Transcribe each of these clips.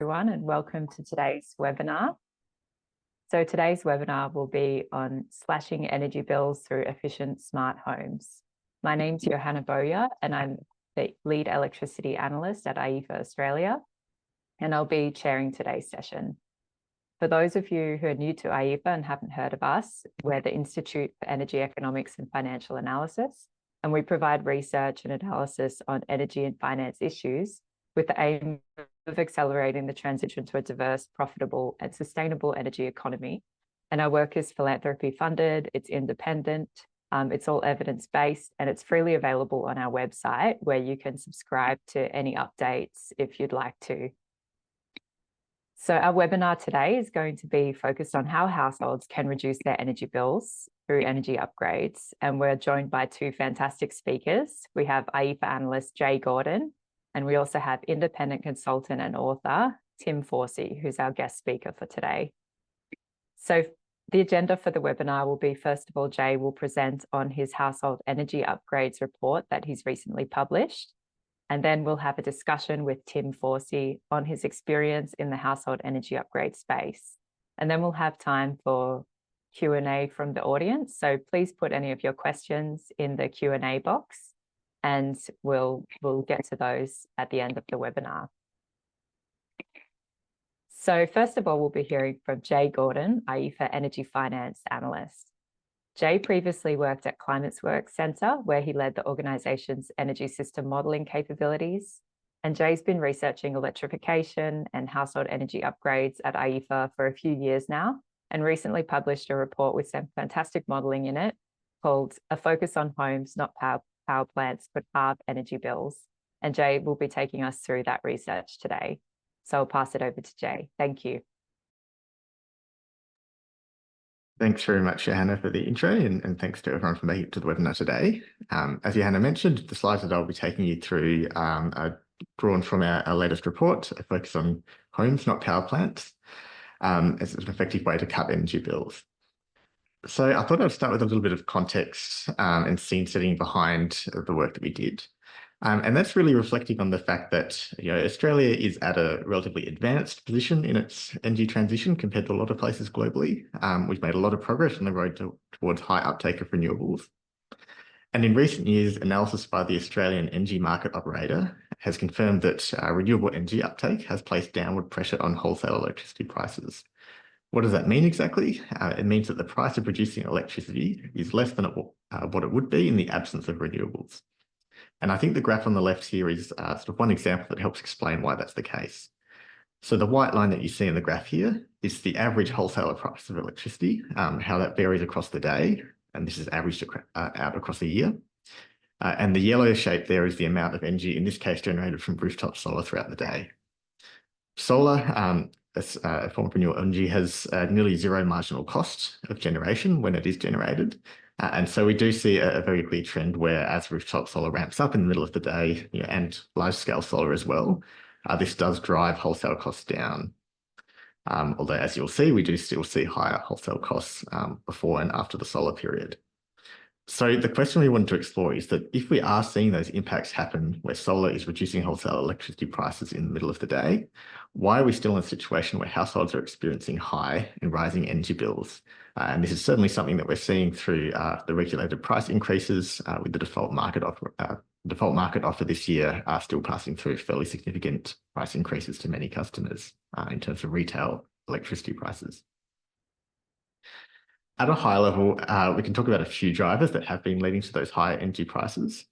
everyone, and welcome to today's webinar. So today's webinar will be on slashing energy bills through efficient smart homes. My name's Johanna Boya, and I'm the lead electricity analyst at IEEFA Australia, and I'll be chairing today's session. For those of you who are new to IEEFA and haven't heard of us, we're the Institute for Energy Economics and Financial Analysis, and we provide research and analysis on energy and finance issues with the aim of accelerating the transition to a diverse, profitable and sustainable energy economy. And our work is philanthropy funded, it's independent, it's all evidence-based, and it's freely available on our website where you can subscribe to any updates if you'd like to. So our webinar today is going to be focused on how households can reduce their energy bills through energy upgrades. And we're joined by two fantastic speakers. We have IEEFA analyst Jay Gordon, and we also have independent consultant and author, Tim Foley, who's our guest speaker for today. So the agenda for the webinar will be, first of all, Jay will present on his household energy upgrades report that he's recently published. And then we'll have a discussion with Tim Foley on his experience in the household energy upgrade space. And then we'll have time for Q&A from the audience. So please put any of your questions in the Q&A box, and we'll get to those at the end of the webinar. So first of all, we'll be hearing from Jay Gordon, IEEFA Energy Finance Analyst. Jay previously worked at Climate's Work Centre, where he led the organisation's energy system modelling capabilities. And Jay's been researching electrification and household energy upgrades at IEEFA for a few years now, and recently published a report with some fantastic modelling in it called A Focus on Homes, Not Power Plants Could Halve Energy Bills. And Jay will be taking us through that research today. So I'll pass it over to Jay. Thank you. Thanks very much, Johanna, for the intro, and thanks to everyone for making it to the webinar today. As Johanna mentioned, the slides that I'll be taking you through are drawn from our latest report, A Focus on Homes, Not Power Plants, as an effective way to cut energy bills. So I thought I'd start with a little bit of context and scene setting behind the work that we did. And that's really reflecting on the fact that Australia is at a relatively advanced position in its energy transition compared to a lot of places globally. We've made a lot of progress on the road towards high uptake of renewables. And in recent years, analysis by the Australian Energy Market Operator has confirmed that renewable energy uptake has placed downward pressure on wholesale electricity prices. What does that mean exactly? It means that the price of producing electricity is less than what it would be in the absence of renewables. And I think the graph on the left here is sort of one example that helps explain why that's the case. So the white line that you see in the graph here is the average wholesaler price of electricity, how that varies across the day. And this is averaged out across a year. And the yellow shape there is the amount of energy, in this case, generated from rooftop solar throughout the day. Solar, as a form of renewable energy, has nearly zero marginal cost of generation when it is generated. And so we do see a very clear trend where as rooftop solar ramps up in the middle of the day, and large-scale solar as well, this does drive wholesale costs down. Although, as you'll see, we do still see higher wholesale costs before and after the solar period. So the question we wanted to explore is that if we are seeing those impacts happen where solar is reducing wholesale electricity prices in the middle of the day, why are we still in a situation where households are experiencing high and rising energy bills? And this is certainly something that we're seeing through the regulated price increases with the default market offer this year still passing through fairly significant price increases to many customers in terms of retail electricity prices. At a high level, we can talk about a few drivers that have been leading to those higher energy prices.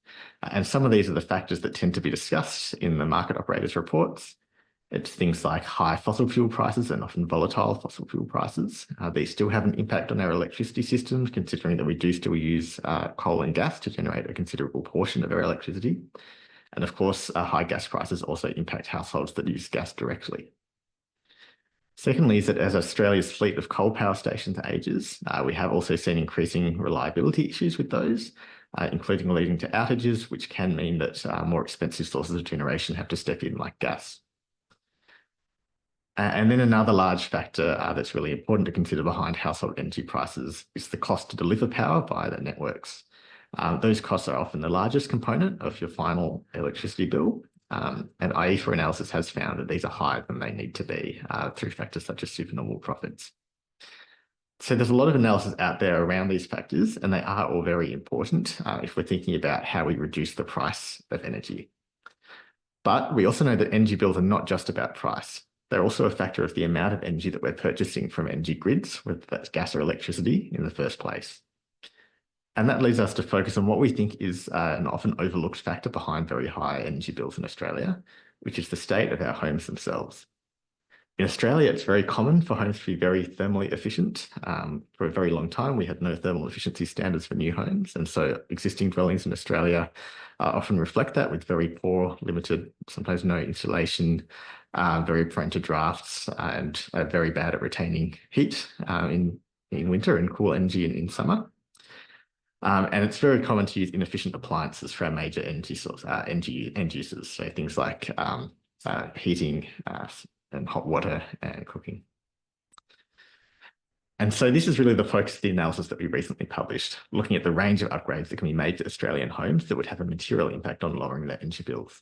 And some of these are the factors that tend to be discussed in the market operators' reports. It's things like high fossil fuel prices and often volatile fossil fuel prices. These still have an impact on our electricity systems, considering that we do still use coal and gas to generate a considerable portion of our electricity. And of course, high gas prices also impact households that use gas directly. Secondly, is that as Australia's fleet of coal power stations ages, we have also seen increasing reliability issues with those, including leading to outages, which can mean that more expensive sources of generation have to step in, like gas. And then another large factor that's really important to consider behind household energy prices is the cost to deliver power via the networks. Those costs are often the largest component of your final electricity bill, And IEEFA analysis has found that these are higher than they need to be through factors such as supernormal profits. So there's a lot of analysis out there around these factors, and they are all very important if we're thinking about how we reduce the price of energy. But we also know that energy bills are not just about price. They're also a factor of the amount of energy that we're purchasing from energy grids, whether that's gas or electricity, in the first place. And that leads us to focus on what we think is an often overlooked factor behind very high energy bills in Australia, which is the state of our homes themselves. In Australia, it's very common for homes to be very thermally efficient. For a very long time, we had no thermal efficiency standards for new homes. And so existing dwellings in Australia often reflect that with very poor, limited, sometimes no insulation, very prone to drafts, and very bad at retaining heat in winter and cool energy in summer. And it's very common to use inefficient appliances for our major energy source, end users. So things like heating and hot water and cooking. And so this is really the focus of the analysis that we recently published, looking at the range of upgrades that can be made to Australian homes that would have a material impact on lowering their energy bills.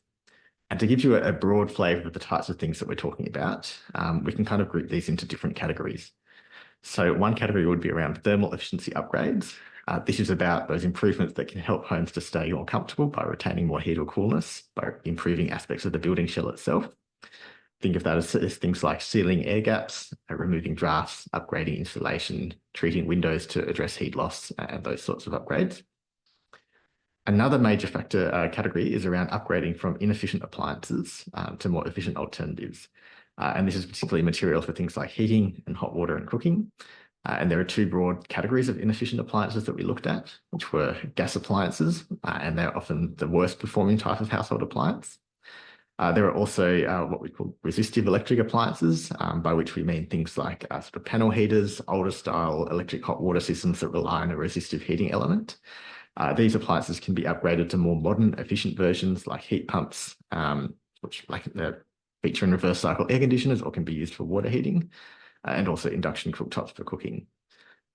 And to give you a broad flavour of the types of things that we're talking about, we can kind of group these into different categories. So one category would be around thermal efficiency upgrades. This is about those improvements that can help homes to stay more comfortable by retaining more heat or coolness, by improving aspects of the building shell itself. Think of that as things like sealing air gaps, removing drafts, upgrading insulation, treating windows to address heat loss, and those sorts of upgrades. Another major factor category is around upgrading from inefficient appliances to more efficient alternatives. And this is particularly material for things like heating and hot water and cooking. And there are two broad categories of inefficient appliances that we looked at, which were gas appliances, and they're often the worst performing type of household appliance. There are also what we call resistive electric appliances, by which we mean things like sort of panel heaters, older style electric hot water systems that rely on a resistive heating element. These appliances can be upgraded to more modern, efficient versions like heat pumps, which feature in reverse cycle air conditioners or can be used for water heating, and also induction cooktops for cooking.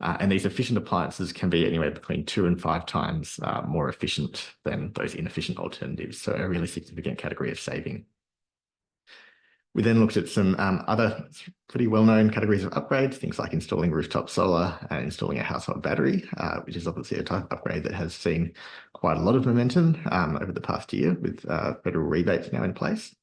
And these efficient appliances can be anywhere between 2 and 5 times more efficient than those inefficient alternatives. So a really significant category of saving. We then looked at some other pretty well-known categories of upgrades, things like installing rooftop solar and installing a household battery, which is obviously a type of upgrade that has seen quite a lot of momentum over the past year with federal rebates now in place.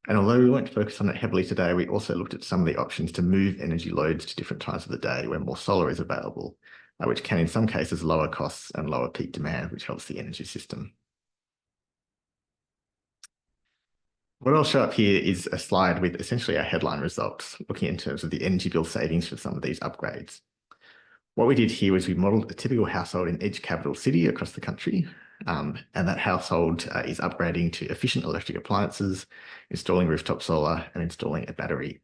And although we won't focus on it heavily today, we also looked at some of the options to move energy loads to different times of the day where more solar is available, which can in some cases lower costs and lower peak demand, which helps the energy system. What I'll show up here is a slide with essentially our headline results, looking in terms of the energy bill savings for some of these upgrades. What we did here was we modelled a typical household in each capital city across the country, and that household is upgrading to efficient electric appliances, installing rooftop solar, and installing a battery.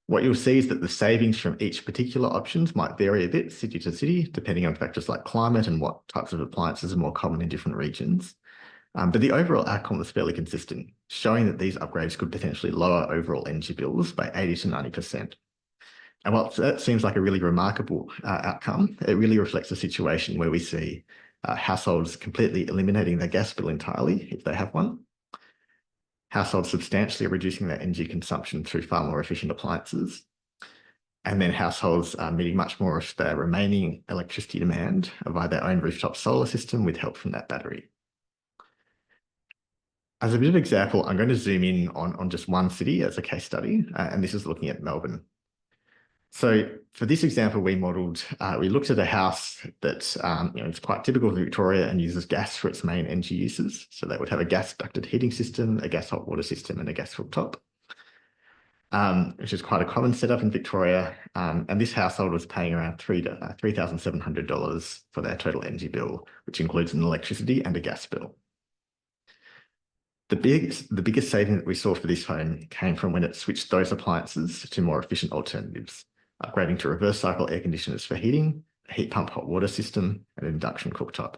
What you'll see is that the savings from each particular options might vary a bit city to city, depending on factors like climate and what types of appliances are more common in different regions. But the overall outcome was fairly consistent, showing that these upgrades could potentially lower overall energy bills by 80 to 90%. And while that seems like a really remarkable outcome, it really reflects a situation where we see households completely eliminating their gas bill entirely, if they have one, households substantially reducing their energy consumption through far more efficient appliances, and then households meeting much more of their remaining electricity demand via their own rooftop solar system with help from that battery. As a bit of example, I'm going to zoom in on just one city as a case study, and this is looking at Melbourne. So for this example, we looked at a house that it's quite typical of Victoria and uses gas for its main energy uses. So they would have a gas ducted heating system, a gas hot water system, and a gas cooktop, which is quite a common setup in Victoria. And this household was paying around $3,700 for their total energy bill, which includes an electricity and a gas bill. The biggest saving that we saw for this home came from when it switched those appliances to more efficient alternatives, upgrading to reverse cycle air conditioners for heating, a heat pump hot water system, and an induction cooktop.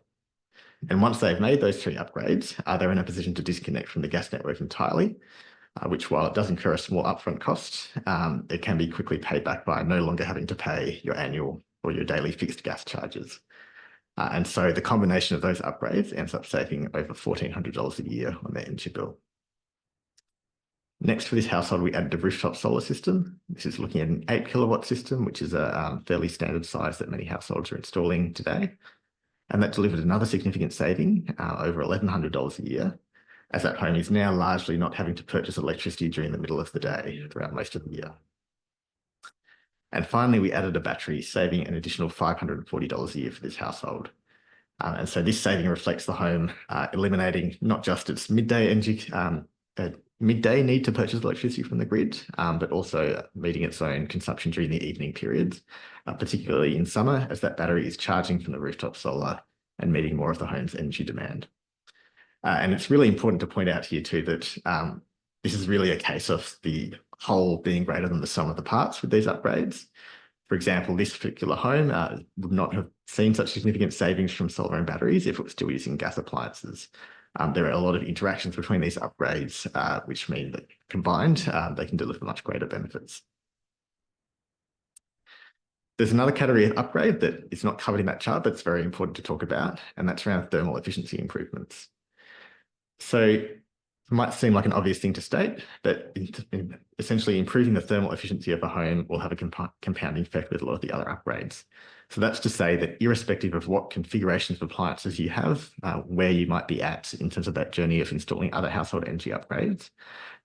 And once they've made those 3 upgrades, they're in a position to disconnect from the gas network entirely, which, while it does incur a small upfront cost, it can be quickly paid back by no longer having to pay your annual or your daily fixed gas charges. And so the combination of those upgrades ends up saving over $1,400 a year on their energy bill. Next for this household, we added a rooftop solar system. This is looking at an 8 kilowatt system, which is a fairly standard size that many households are installing today. And that delivered another significant saving, over $1,100 a year, as that home is now largely not having to purchase electricity during the middle of the day throughout most of the year. And finally, we added a battery, saving an additional $540 a year for this household. And so this saving reflects the home eliminating not just its midday energy, midday need to purchase electricity from the grid, but also meeting its own consumption during the evening periods, particularly in summer, as that battery is charging from the rooftop solar and meeting more of the home's energy demand. And it's really important to point out here too that this is really a case of the whole being greater than the sum of the parts with these upgrades. For example, this particular home would not have seen such significant savings from solar and batteries if it was still using gas appliances. There are a lot of interactions between these upgrades, which mean that combined, they can deliver much greater benefits. There's another category of upgrade that is not covered in that chart, but it's very important to talk about, and that's around thermal efficiency improvements. So it might seem like an obvious thing to state, but essentially improving the thermal efficiency of a home will have a compounding effect with a lot of the other upgrades. So that's to say that irrespective of what configurations of appliances you have, where you might be at in terms of that journey of installing other household energy upgrades,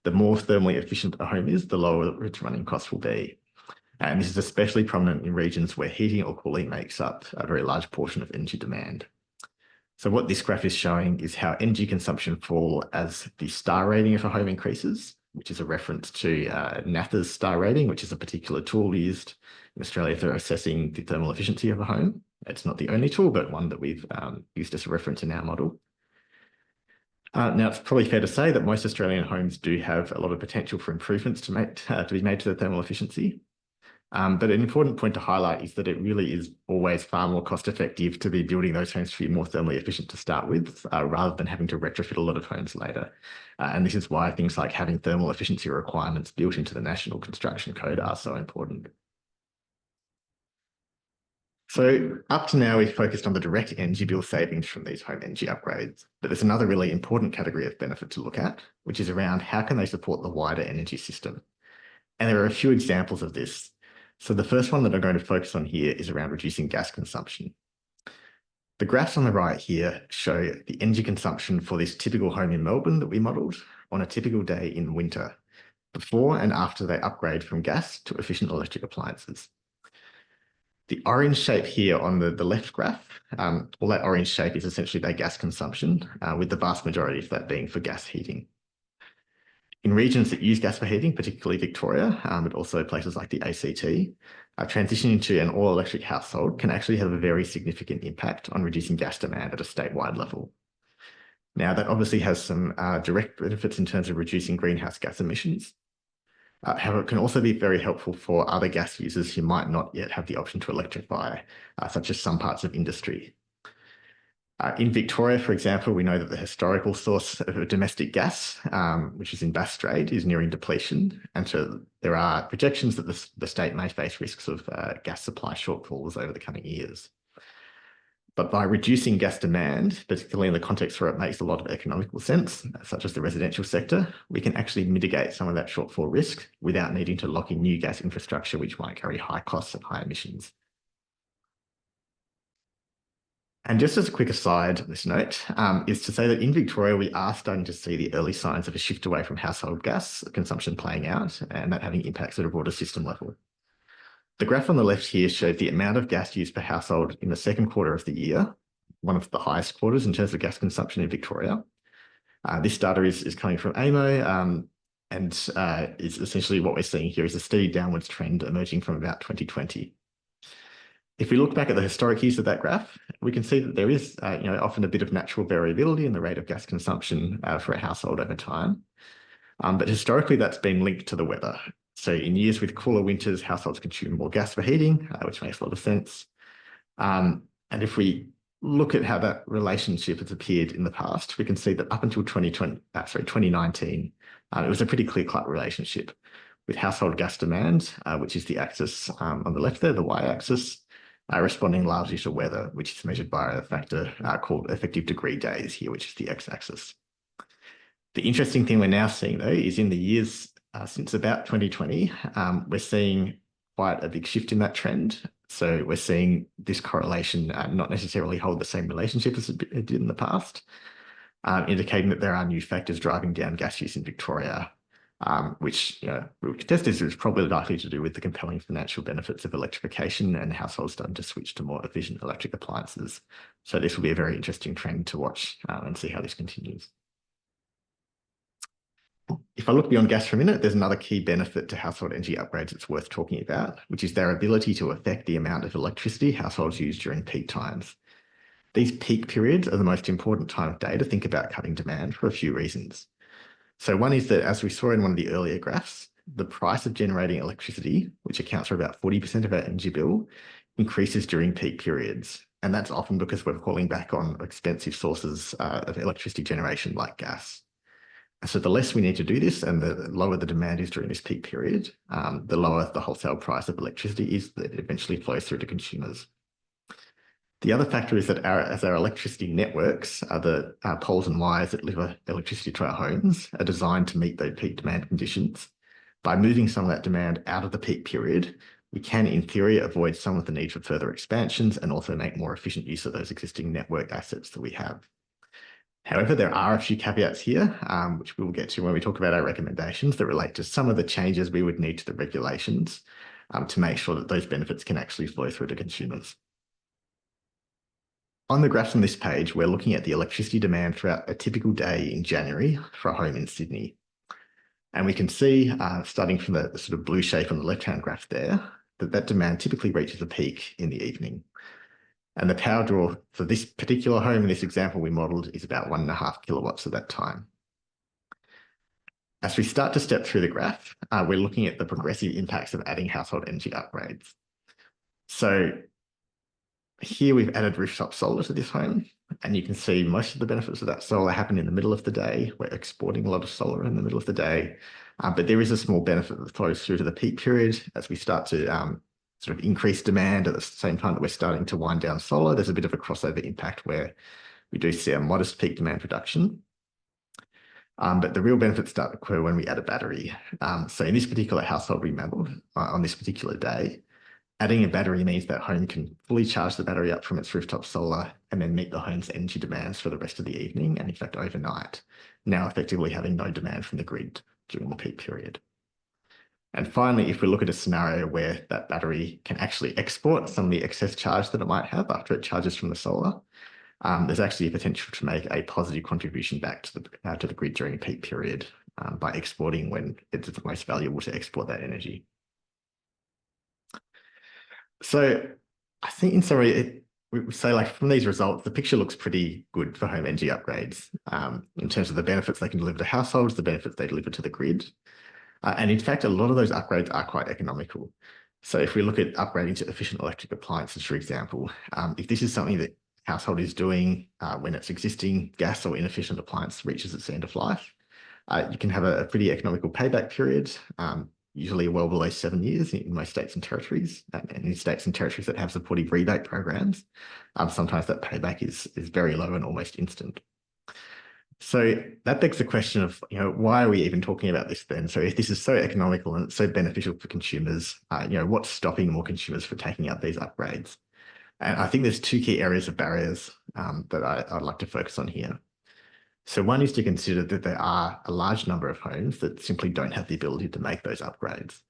the more thermally efficient a home is, the lower its running costs will be. And this is especially prominent in regions where heating or cooling makes up a very large portion of energy demand. So what this graph is showing is how energy consumption fall as the star rating of a home increases, which is a reference to NAFA's star rating, which is a particular tool used in Australia for assessing the thermal efficiency of a home. It's not the only tool, but one that we've used as a reference in our model. Now, it's probably fair to say that most Australian homes do have a lot of potential for improvements to be made to their thermal efficiency. But an important point to highlight is that it really is always far more cost effective to be building those homes to be more thermally efficient to start with, rather than having to retrofit a lot of homes later. And this is why things like having thermal efficiency requirements built into the National Construction Code are so important. So up to now, we've focused on the direct energy bill savings from these home energy upgrades, but there's another really important category of benefit to look at, which is around how can they support the wider energy system. And there are a few examples of this. So the first one that I'm going to focus on here is around reducing gas consumption. The graphs on the right here show the energy consumption for this typical home in Melbourne that we modelled on a typical day in winter, before and after they upgrade from gas to efficient electric appliances. The orange shape here on the left graph, all that orange shape is essentially their gas consumption, with the vast majority of that being for gas heating. In regions that use gas for heating, particularly Victoria, but also places like the ACT, transitioning to an all-electric household can actually have a very significant impact on reducing gas demand at a statewide level. Now, that obviously has some direct benefits in terms of reducing greenhouse gas emissions. However, it can also be very helpful for other gas users who might not yet have the option to electrify, such as some parts of industry. In Victoria, for example, we know that the historical source of domestic gas, which is in Bass Strait, is nearing depletion. And so there are projections that the state may face risks of gas supply shortfalls over the coming years. But by reducing gas demand, particularly in the context where it makes a lot of economical sense, such as the residential sector, we can actually mitigate some of that shortfall risk without needing to lock in new gas infrastructure, which might carry high costs and high emissions. And just as a quick aside on this note, is to say that in Victoria, we are starting to see the early signs of a shift away from household gas consumption playing out, and that having impacts at a broader system level. The graph on the left here shows the amount of gas used per household in the second quarter of the year, one of the highest quarters in terms of gas consumption in Victoria. This data is coming from AMO, and is essentially what we're seeing here is a steady downwards trend emerging from about 2020. If we look back at the historic use of that graph, we can see that there is often a bit of natural variability in the rate of gas consumption for a household over time. But historically, that's been linked to the weather. So in years with cooler winters, households consume more gas for heating, which makes a lot of sense. And if we look at how that relationship has appeared in the past, we can see that up until 2019, it was a pretty clear-cut relationship with household gas demand, which is the axis on the left there, the y-axis, responding largely to weather, which is measured by a factor called effective degree days here, which is the x-axis. The interesting thing we're now seeing, though, is in the years since about 2020, we're seeing quite a big shift in that trend. So we're seeing this correlation not necessarily hold the same relationship as it did in the past, indicating that there are new factors driving down gas use in Victoria, which we would contest is probably likely to do with the compelling financial benefits of electrification and households starting to switch to more efficient electric appliances. So this will be a very interesting trend to watch and see how this continues. If I look beyond gas for a minute, there's another key benefit to household energy upgrades that's worth talking about, which is their ability to affect the amount of electricity households use during peak times. These peak periods are the most important time of day to think about cutting demand for a few reasons. So one is that, as we saw in one of the earlier graphs, the price of generating electricity, which accounts for about 40% of our energy bill, increases during peak periods. And that's often because we're falling back on expensive sources of electricity generation like gas. So the less we need to do this and the lower the demand is during this peak period, the lower the wholesale price of electricity is that eventually flows through to consumers. The other factor is that as our electricity networks, the poles and wires that deliver electricity to our homes, are designed to meet those peak demand conditions. By moving some of that demand out of the peak period, we can, in theory, avoid some of the need for further expansions and also make more efficient use of those existing network assets that we have. However, there are a few caveats here, which we will get to when we talk about our recommendations that relate to some of the changes we would need to the regulations to make sure that those benefits can actually flow through to consumers. On the graphs on this page, we're looking at the electricity demand throughout a typical day in January for a home in Sydney. And we can see, starting from the sort of blue shape on the left-hand graph there, that demand typically reaches a peak in the evening. And the power draw for this particular home in this example we modelled is about 1.5 kilowatts at that time. As we start to step through the graph, we're looking at the progressive impacts of adding household energy upgrades. So here we've added rooftop solar to this home, and you can see most of the benefits of that solar happen in the middle of the day. We're exporting a lot of solar in the middle of the day, but there is a small benefit that flows through to the peak period as we start to sort of increase demand at the same time that we're starting to wind down solar. There's a bit of a crossover impact where we do see a modest peak demand reduction. But the real benefits start to occur when we add a battery. So in this particular household we modelled on this particular day, adding a battery means that home can fully charge the battery up from its rooftop solar and then meet the home's energy demands for the rest of the evening and in fact overnight, now effectively having no demand from the grid during the peak period. And finally, if we look at a scenario where that battery can actually export some of the excess charge that it might have after it charges from the solar, there's actually a potential to make a positive contribution back to the grid during a peak period by exporting when it's the most valuable to export that energy. So I think in summary, we say like from these results, the picture looks pretty good for home energy upgrades in terms of the benefits they can deliver to households, the benefits they deliver to the grid. And in fact, a lot of those upgrades are quite economical. So if we look at upgrading to efficient electric appliances, for example, if this is something that household is doing when its existing gas or inefficient appliance reaches its end of life, you can have a pretty economical payback period, usually well below 7 years in most states and territories. And in states and territories that have supportive rebate programs, sometimes that payback is very low and almost instant. So that begs the question of, why are we even talking about this then? So if this is so economical and so beneficial for consumers, what's stopping more consumers from taking up these upgrades? And I think there's two key areas of barriers that I'd like to focus on here. So one is to consider that there are a large number of homes that simply don't have the ability to make those upgrades.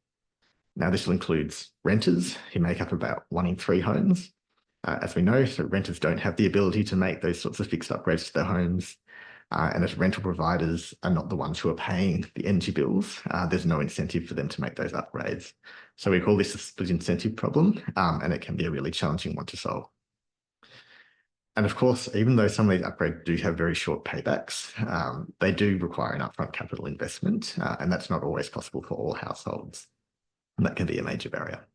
Now, this includes renters who make up about 1 in 3 homes. As we know, so renters don't have the ability to make those sorts of fixed upgrades to their homes. And as rental providers are not the ones who are paying the energy bills, there's no incentive for them to make those upgrades. So we call this a split incentive problem, and it can be a really challenging one to solve. And of course, even though some of these upgrades do have very short paybacks, they do require an upfront capital investment, and that's not always possible for all households. And that can be a major barrier.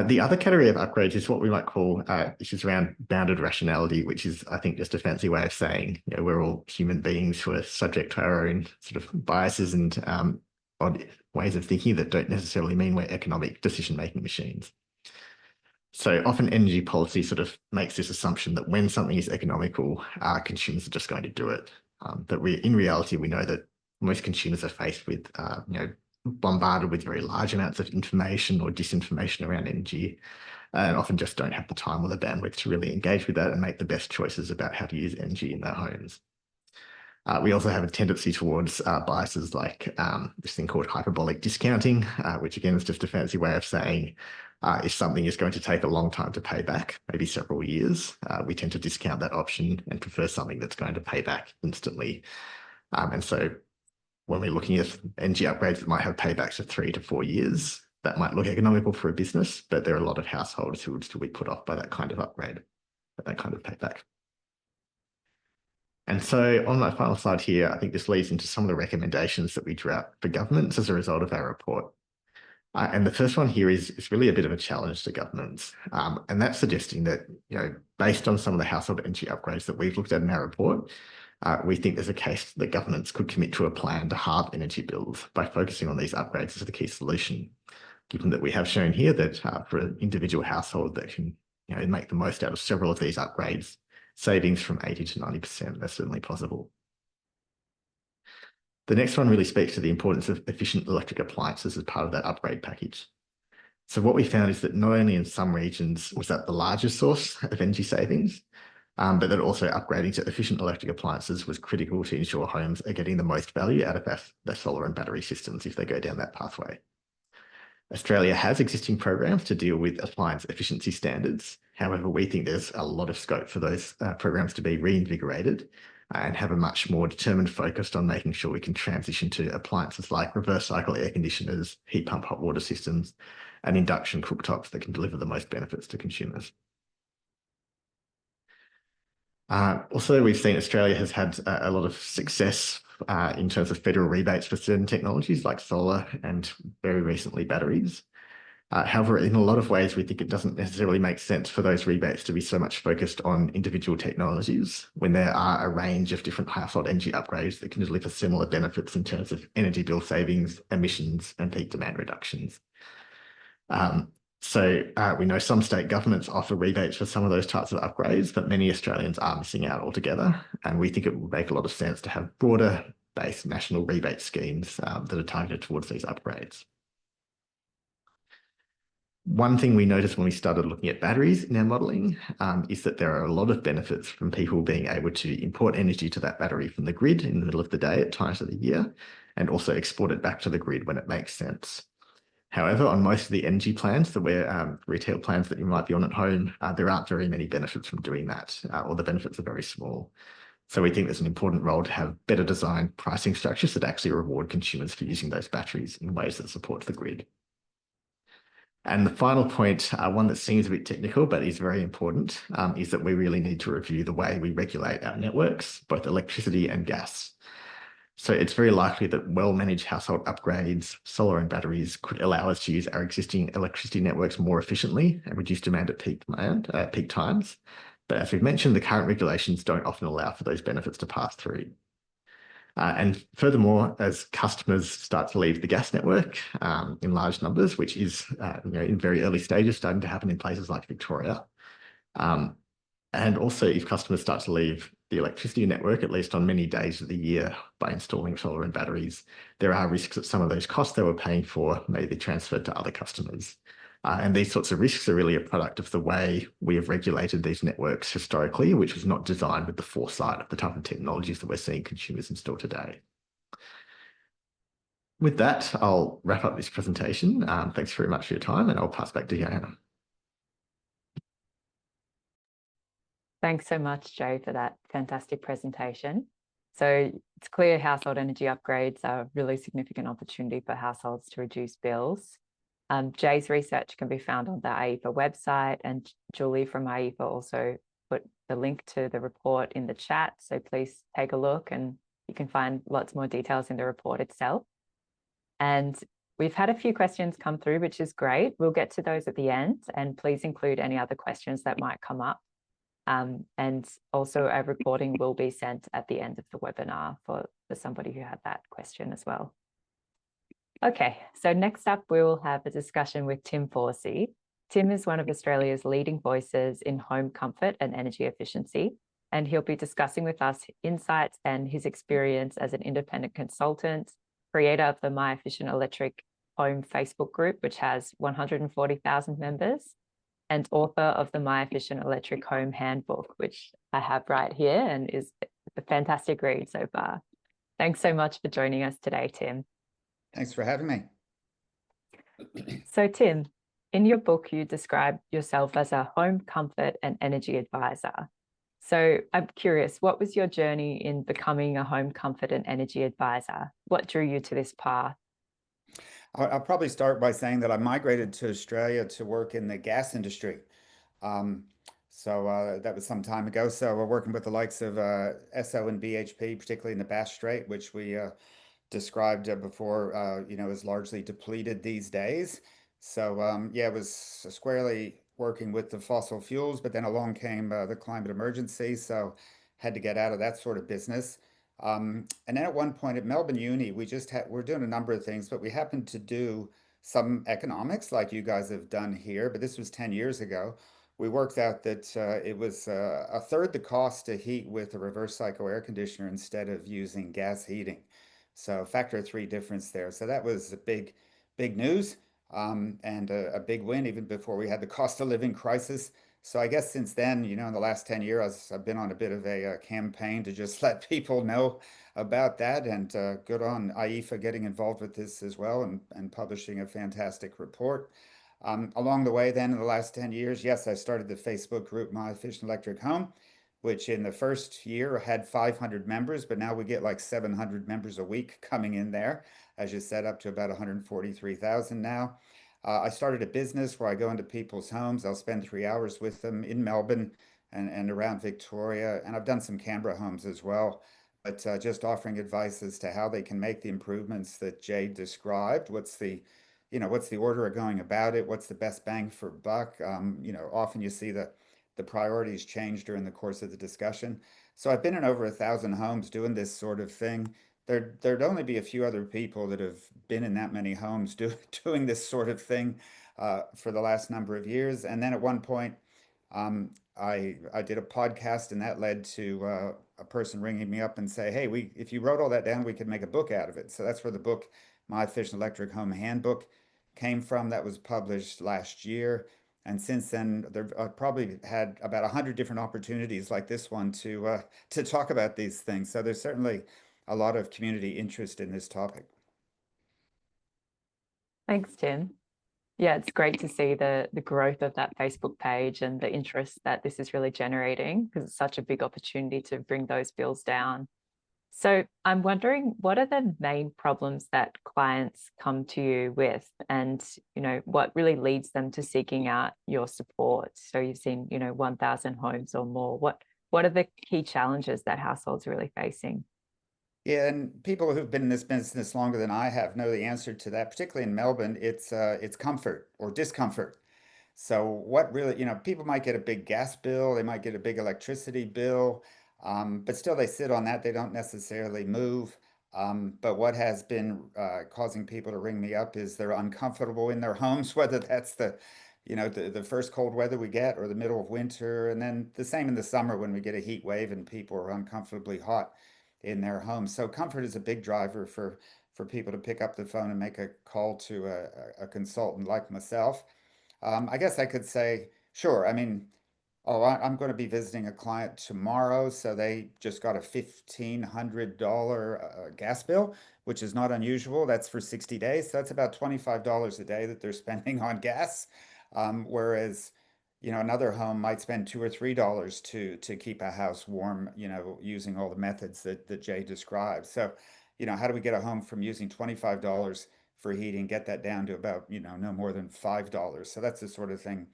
The other category of upgrades is what we might call issues around bounded rationality, which is, I think, just a fancy way of saying we're all human beings who are subject to our own sort of biases and odd ways of thinking that don't necessarily mean we're economic decision-making machines. So often energy policy sort of makes this assumption that when something is economical, consumers are just going to do it. But in reality, we know that most consumers are faced with, bombarded with very large amounts of information or disinformation around energy, and often just don't have the time or the bandwidth to really engage with that and make the best choices about how to use energy in their homes. We also have a tendency towards biases like this thing called hyperbolic discounting, which again is just a fancy way of saying if something is going to take a long time to pay back, maybe several years, we tend to discount that option and prefer something that's going to pay back instantly. And so when we're looking at energy upgrades that might have paybacks of 3 to 4 years, that might look economical for a business, but there are a lot of households who would still be put off by that kind of upgrade, that kind of payback. And so on my final slide here, I think this leads into some of the recommendations that we drew out for governments as a result of our report. And the first one here is really a bit of a challenge to governments. And that's suggesting that, based on some of the household energy upgrades that we've looked at in our report, we think there's a case that governments could commit to a plan to halve energy bills by focusing on these upgrades as the key solution, given that we have shown here that for an individual household that can make the most out of several of these upgrades, savings from 80 to 90% are certainly possible. The next one really speaks to the importance of efficient electric appliances as part of that upgrade package. So what we found is that not only in some regions was that the largest source of energy savings, but that also upgrading to efficient electric appliances was critical to ensure homes are getting the most value out of their solar and battery systems if they go down that pathway. Australia has existing programs to deal with appliance efficiency standards. However, we think there's a lot of scope for those programs to be reinvigorated and have a much more determined focus on making sure we can transition to appliances like reverse cycle air conditioners, heat pump hot water systems, and induction cooktops that can deliver the most benefits to consumers. Also, we've seen Australia has had a lot of success in terms of federal rebates for certain technologies like solar and very recently batteries. However, in a lot of ways, we think it doesn't necessarily make sense for those rebates to be so much focused on individual technologies when there are a range of different household energy upgrades that can deliver similar benefits in terms of energy bill savings, emissions, and peak demand reductions. So we know some state governments offer rebates for some of those types of upgrades, but many Australians are missing out altogether. And we think it would make a lot of sense to have broader-based national rebate schemes that are targeted towards these upgrades. One thing we noticed when we started looking at batteries in our modelling is that there are a lot of benefits from people being able to import energy to that battery from the grid in the middle of the day at times of the year, and also export it back to the grid when it makes sense. However, on most of the energy plans that we're retail plans that you might be on at home, there aren't very many benefits from doing that, or the benefits are very small. So we think there's an important role to have better designed pricing structures that actually reward consumers for using those batteries in ways that support the grid. And the final point, one that seems a bit technical, but is very important, is that we really need to review the way we regulate our networks, both electricity and gas. So it's very likely that well-managed household upgrades, solar and batteries could allow us to use our existing electricity networks more efficiently and reduce demand at peak times. But as we've mentioned, the current regulations don't often allow for those benefits to pass through. And furthermore, as customers start to leave the gas network in large numbers, which is in very early stages starting to happen in places like Victoria, and also if customers start to leave the electricity network, at least on many days of the year, by installing solar and batteries, there are risks that some of those costs they were paying for may be transferred to other customers. And these sorts of risks are really a product of the way we have regulated these networks historically, which was not designed with the foresight of the type of technologies that we're seeing consumers install today. With that, I'll wrap up this presentation. Thanks very much for your time, and I'll pass back to Johanna. Thanks so much, Joe, for that fantastic presentation. So it's clear household energy upgrades are a really significant opportunity for households to reduce bills. Jay's research can be found on the IEEFA website, and Julie from IEEFA also put the link to the report in the chat. So please take a look, and you can find lots more details in the report itself. And we've had a few questions come through, which is great. We'll get to those at the end, and please include any other questions that might come up. And also a recording will be sent at the end of the webinar for somebody who had that question as well. Okay, so next up we will have a discussion with Tim Foley, Tim is one of Australia's leading voices in home comfort and energy efficiency, and he'll be discussing with us insights and his experience as an independent consultant, creator of the My Efficient Electric Home Facebook group, which has 140,000 members, and author of the My Efficient Electric Home Handbook, which I have right here and is a fantastic read so far. Thanks so much for joining us today, Tim. Thanks for having me. So, Tim, in your book, you describe yourself as a home comfort and energy advisor. So I'm curious, what was your journey in becoming a home comfort and energy advisor? What drew you to this path? I'll probably start by saying that I migrated to Australia to work in the gas industry. Um, that was some time ago. So we're working with the likes of SO and BHP, particularly in the Bass Strait, which we described before, is largely depleted these days. Yeah, it was squarely working with the fossil fuels, but then along came the climate emergency, so had to get out of that sort of business. And then at one point at Melbourne Uni, we're doing a number of things, but we happened to do some economics like you guys have done here, but this was 10 years ago. We worked out that it was a third the cost to heat with a reverse cycle air conditioner instead of using gas heating. So factor of three difference there. So that was a big news, and a big win even before we had the cost of living crisis. So I guess since then, in the last 10 years, I've been on a bit of a campaign to just let people know about that. And good on IEEFA getting involved with this as well and publishing a fantastic report. Along the way, then in the last 10 years, yes, I started the Facebook group My Efficient Electric Home, which in the first year had 500 members, but now we get like 700 members a week coming in there, as you said, up to about 143,000 now. I started a business where I go into people's homes. I'll spend 3 hours with them in Melbourne and around Victoria. And I've done some Canberra homes as well, but just offering advice as to how they can make the improvements that Jay described. What's the order of going about it? What's the best bang for buck? Often you see the priorities change during the course of the discussion. So I've been in over 1,000 homes doing this sort of thing. There'd only be a few other people that have been in that many homes doing this sort of thing for the last number of years. And then at one point, I did a podcast, and that led to a person ringing me up and say, "Hey, if you wrote all that down, we could make a book out of it." So that's where the book, My Efficient Electric Home Handbook, came from. That was published last year. And since then, I've probably had about 100 different opportunities like this one to talk about these things. So there's certainly a lot of community interest in this topic. Thanks, Tim. Yeah, it's great to see the growth of that Facebook page and the interest that this is really generating, because it's such a big opportunity to bring those bills down. So I'm wondering, what are the main problems that clients come to you with, and what really leads them to seeking out your support? So you've seen 1,000 homes or more. What are the key challenges that households are really facing? Yeah, and people who've been in this business longer than I have know the answer to that. Particularly in Melbourne, it's comfort or discomfort. So what really, people might get a big gas bill, they might get a big electricity bill, but still they sit on that. They don't necessarily move. But what has been causing people to ring me up is they're uncomfortable in their homes, whether that's the first cold weather we get or the middle of winter, and then the same in the summer when we get a heat wave and people are uncomfortably hot in their homes. So comfort is a big driver for people to pick up the phone and make a call to a consultant like myself. I guess I could say, sure. I mean, I'm going to be visiting a client tomorrow, so they just got a $1,500 gas bill, which is not unusual. That's for 60 days. So that's about $25 a day that they're spending on gas. Whereas, another home might spend $2 or $3 to keep a house warm, using all the methods that Jay described. So, how do we get a home from using $25 for heating, get that down to about, no more than $5? So that's the sort of thing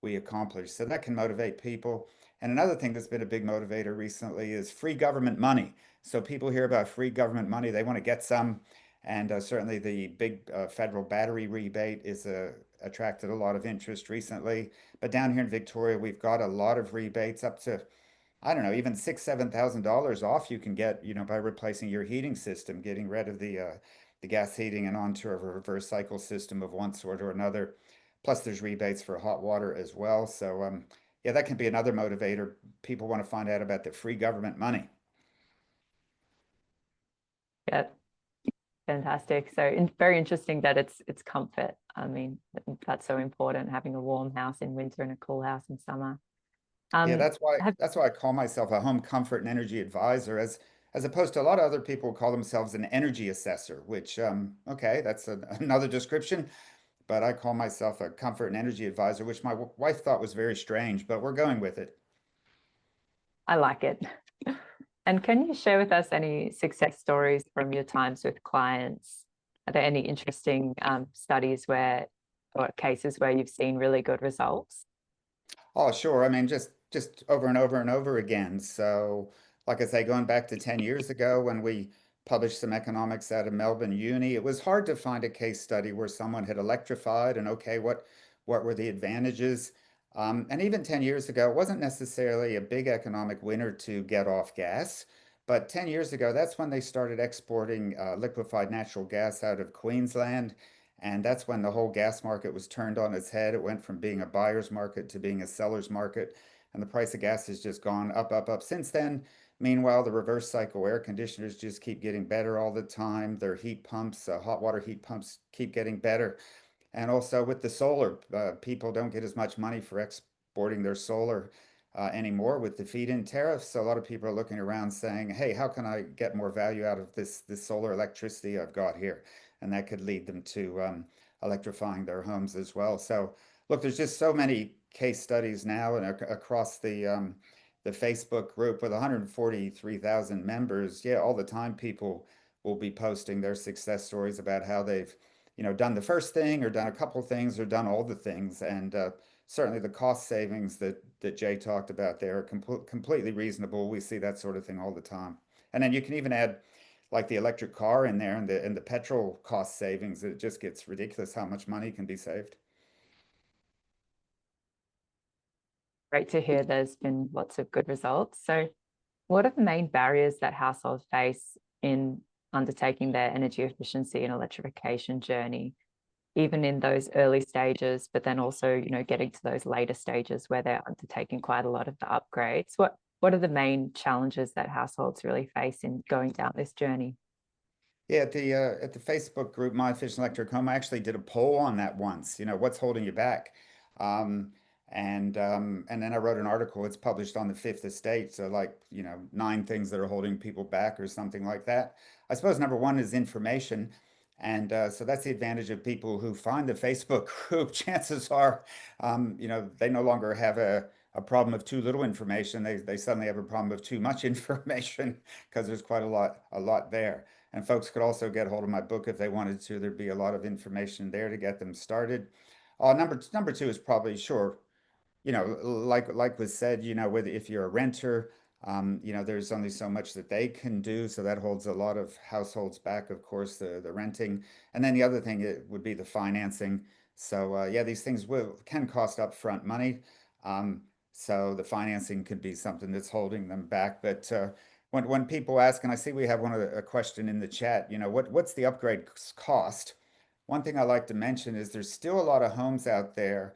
we accomplish. So that can motivate people. And another thing that's been a big motivator recently is free government money. So people hear about free government money, they want to get some. And certainly the big federal battery rebate is attracted a lot of interest recently. But down here in Victoria, we've got a lot of rebates up to, I don't know, even $6,000, $7,000 off you can get, by replacing your heating system, getting rid of the gas heating and onto a reverse cycle system of one sort or another. Plus, there's rebates for hot water as well. So, yeah, that can be another motivator. People want to find out about the free government money. Yeah, fantastic. So very interesting that it's comfort. I mean, that's so important, having a warm house in winter and a cool house in summer. Yeah, Um, have that's why I call myself a home comfort and energy advisor, as opposed to a lot of other people who call themselves an energy assessor, which okay, that's another description. But I call myself a comfort and energy advisor, which my wife thought was very strange, but we're going with it. I like it. And can you share with us any success stories from your times with clients? Are there any interesting studies where, or cases where you've seen really good results? Oh, sure. I mean, just over and over and over again. So, like I say, going back to 10 years ago when we published some economics out of Melbourne Uni, it was hard to find a case study where someone had electrified and okay, what were the advantages? And even 10 years ago, it wasn't necessarily a big economic winner to get off gas. But 10 years ago, that's when they started exporting liquefied natural gas out of Queensland. And that's when the whole gas market was turned on its head. It went from being a buyer's market to being a seller's market. And the price of gas has just gone up, up, up since then. Meanwhile, the reverse cycle air conditioners just keep getting better all the time. Their heat pumps, hot water heat pumps, keep getting better. And also with the solar, people don't get as much money for exporting their solar anymore with the feed-in tariffs. So a lot of people are looking around saying, "Hey, how can I get more value out of this solar electricity I've got here?" And that could lead them to electrifying their homes as well. So look, there's just so many case studies now and across the Facebook group with 143,000 members. Yeah, all the time people will be posting their success stories about how they've done the first thing or done a couple things or done all the things. And certainly the cost savings that Jay talked about there are completely reasonable. We see that sort of thing all the time. And then you can even add like the electric car in there and the petrol cost savings. It just gets ridiculous how much money can be saved. Great to hear there's been lots of good results. So what are the main barriers that households face in undertaking their energy efficiency and electrification journey, even in those early stages, but then also, getting to those later stages where they're undertaking quite a lot of the upgrades? What are the main challenges that households really face in going down this journey? Yeah, at the Facebook group, My Efficient Electric Home, I actually did a poll on that once. What's holding you back? Um, and then I wrote an article. It's published on the Fifth Estate, so like 9 things that are holding people back or something like that. I suppose number one is information, and so that's the advantage of people who find the Facebook group. Chances are, they no longer have a problem of too little information. They suddenly have a problem of too much information because there's quite a lot there. And folks could also get hold of my book if they wanted to. There'd be a lot of information there to get them started. Number two is probably sure, like was said, with if you're a renter, there's only so much that they can do, so that holds a lot of households back, of course, the renting. And then the other thing it would be the financing. So yeah, these things can cost upfront money. So the financing could be something that's holding them back. But when people ask, and I see we have a question in the chat, what's the upgrade cost? One thing I like to mention is there's still a lot of homes out there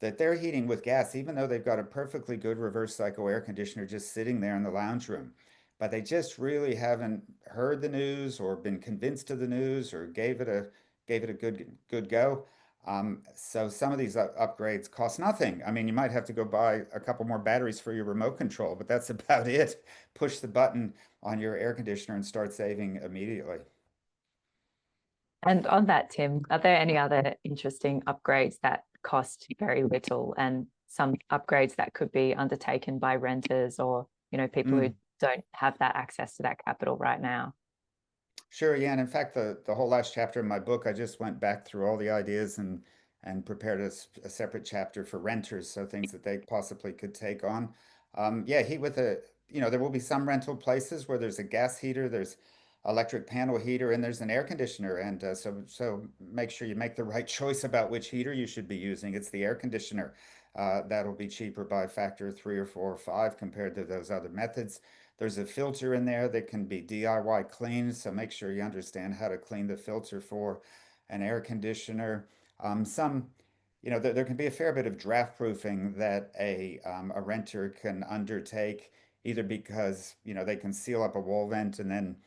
that they're heating with gas, even though they've got a perfectly good reverse cycle air conditioner just sitting there in the lounge room. But they just really haven't heard the news or been convinced of the news or gave it a good go. So some of these upgrades cost nothing. I mean, you might have to go buy a couple more batteries for your remote control, but that's about it. Push the button on your air conditioner and start saving immediately. And on that, Tim, are there any other interesting upgrades that cost very little, and some upgrades that could be undertaken by renters or, people who Mm. don't have that access to that capital right now? Sure, yeah, and in fact, the whole last chapter in my book, I just went back through all the ideas and prepared a separate chapter for renters, so things that they possibly could take on. Yeah, heat with there will be some rental places where there's a gas heater, there's electric panel heater, and there's an air conditioner, and so make sure you make the right choice about which heater you should be using. It's the air conditioner. That'll be cheaper by a factor of 3 or 4 or 5 compared to those other methods. There's a filter in there that can be DIY cleaned, so make sure you understand how to clean the filter for an air conditioner. Some, there can be a fair bit of draft proofing that a renter can undertake, either because, they can seal up a wall vent and then,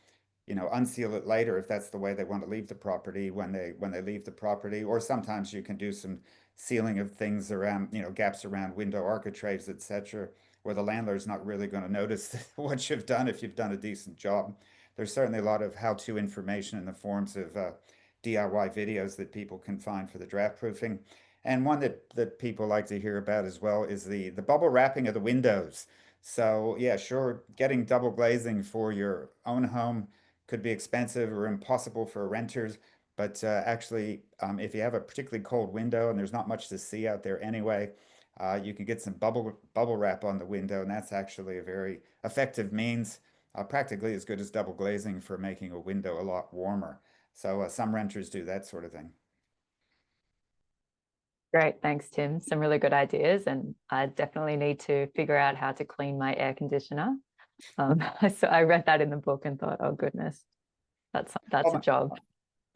unseal it later if that's the way they want to leave the property when they leave the property. Or sometimes you can do some sealing of things around, gaps around window architraves, etc., where the landlord's not really going to notice what you've done if you've done a decent job. There's certainly a lot of how-to information in the forms of DIY videos that people can find for the draft proofing. And one that people like to hear about as well is the bubble wrapping of the windows. So yeah, sure, getting double glazing for your own home could be expensive or impossible for renters. But actually, if you have a particularly cold window and there's not much to see out there anyway, you can get some bubble wrap on the window, and that's actually a very effective means, practically as good as double glazing for making a window a lot warmer. So some renters do that sort of thing. Great, thanks, Tim. Some really good ideas, and I definitely need to figure out how to clean my air conditioner. So I read that in the book and thought, oh goodness, that's Oh a my, job